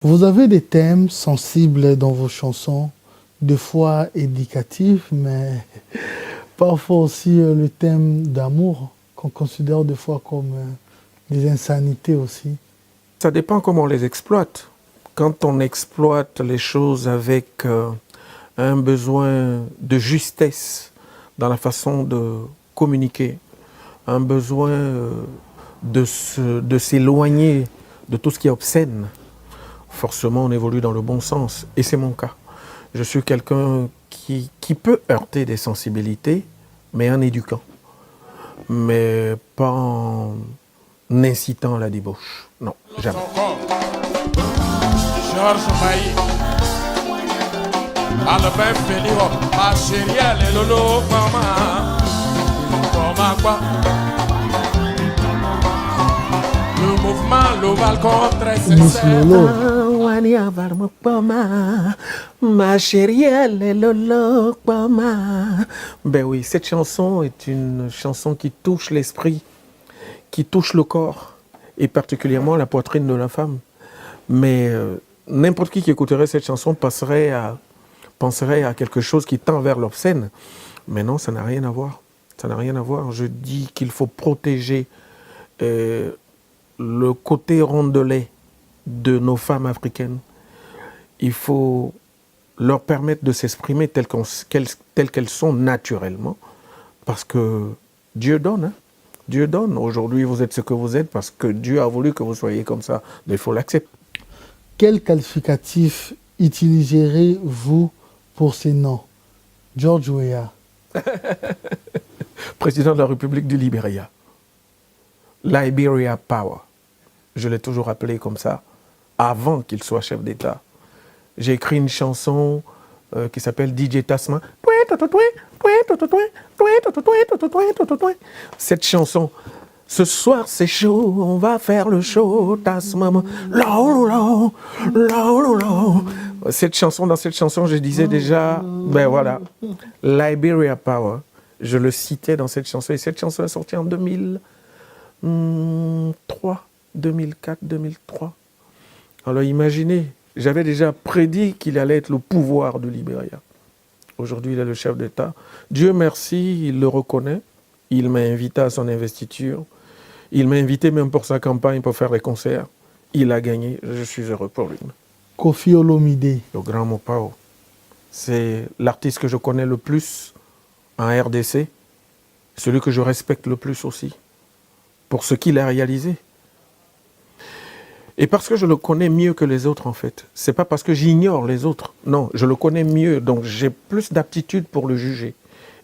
Vous avez des thèmes sensibles dans vos chansons, des fois éducatifs, mais parfois aussi le thème d'amour, qu'on considère des fois comme des insanités aussi. Ça dépend comment on les exploite. Quand on exploite les choses avec un besoin de justesse dans la façon de communiquer, un besoin de s'éloigner de tout ce qui est obscène, forcément on évolue dans le bon sens. Et c'est mon cas. Je suis quelqu'un qui peut heurter des sensibilités, mais en éduquant. Mais pas en incitant à la débauche. Non, jamais. Georges Maï, Albert Félio, ma chérie, elle est lolo, comment quoi? Le mouvement, le balcon, très Miss Lolo, ma chérie, elle est lolo, ben oui, cette chanson est une chanson qui touche l'esprit, qui touche le corps, et particulièrement la poitrine de la femme. Mais n'importe qui écouterait cette chanson penserait à quelque chose qui tend vers l'obscène. Mais non, ça n'a rien à voir. Ça n'a rien à voir. Je dis qu'il faut protéger le côté rondelet de nos femmes africaines. Il faut leur permettre de s'exprimer telles qu'elles sont naturellement. Parce que Dieu donne. Hein? Dieu donne. Aujourd'hui, vous êtes ce que vous êtes parce que Dieu a voulu que vous soyez comme ça. Mais il faut l'accepter. quel qualificatif utiliserez-vous pour ces noms? George Weah, Président de la République du Libéria. Liberia Power. Je l'ai toujours appelé comme ça, avant qu'il soit chef d'État. J'ai écrit une chanson qui s'appelle DJ Tasman. Cette chanson, ce soir c'est chaud, on va faire le show, Tasman. Cette chanson, dans cette chanson, je disais déjà, ben voilà, Liberia Power. Je le citais dans cette chanson, et cette chanson est sortie en 2003, 2004, 2003. Alors imaginez, j'avais déjà prédit qu'il allait être le pouvoir du Libéria. Aujourd'hui, il est le chef d'État. Dieu merci, il le reconnaît. Il m'a invité à son investiture. Il m'a invité même pour sa campagne pour faire des concerts. Il a gagné, je suis heureux pour lui. Koffi Olomide, Le grand Mopao, c'est l'artiste que je connais le plus en RDC, celui que je respecte le plus aussi, pour ce qu'il a réalisé. Et parce que je le connais mieux que les autres en fait. C'est pas parce que j'ignore les autres. Non, je le connais mieux, donc j'ai plus d'aptitude pour le juger.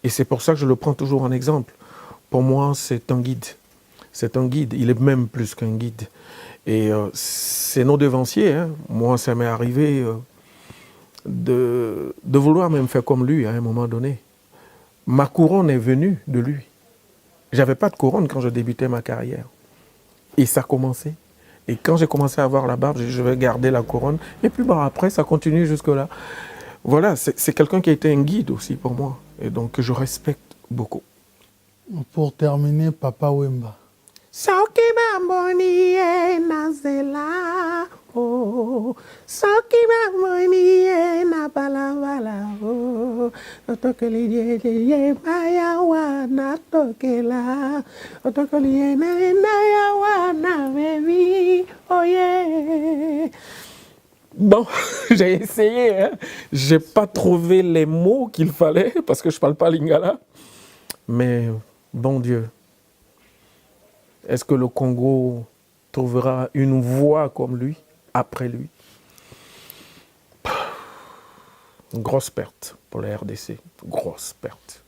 Et c'est pour ça que je le prends toujours en exemple. Pour moi, c'est un guide. C'est un guide, il est même plus qu'un guide. Et c'est nos devanciers. Hein. Moi, ça m'est arrivé de vouloir même faire comme lui à un moment donné. Ma couronne est venue de lui. J'avais pas de couronne quand je débutais ma carrière. Et ça a commencé. Et quand j'ai commencé à avoir la barbe, je vais garder la couronne. Et puis bah, après, ça continue jusque-là. Voilà, c'est quelqu'un qui a été un guide aussi pour moi. Et donc que je respecte beaucoup. pour terminer, Papa Wemba. Soki bamboni e nazela oh Soki bamboni e na balabala oh Otokeli ye maya wana tokela Otokeli ye na ya wana baby oh yeah. Bon, j'ai essayé, hein. J'ai pas trouvé les mots qu'il fallait parce que je parle pas lingala. Mais bon Dieu. Est-ce que le Congo trouvera une voix comme lui, après lui? Une grosse perte pour la RDC. Grosse perte.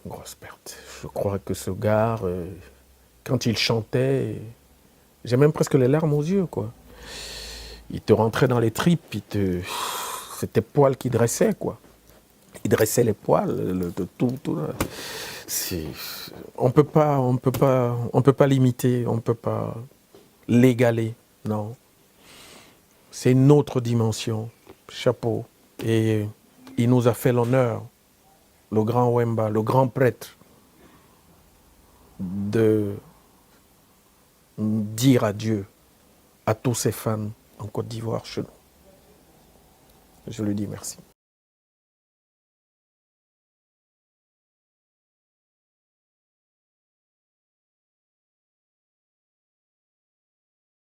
Grosse perte. Je crois que ce gars, quand il chantait, j'ai même presque les larmes aux yeux, quoi. Il te rentrait dans les tripes, c'était poils qui dressaient, quoi. Il dressait les poils, tout. On peut pas l'imiter, on peut pas l'égaler, non. C'est une autre dimension, chapeau. Et il nous a fait l'honneur, le grand Wemba, le grand prêtre, de dire adieu à tous ses fans en Côte d'Ivoire chez nous. Je lui dis merci.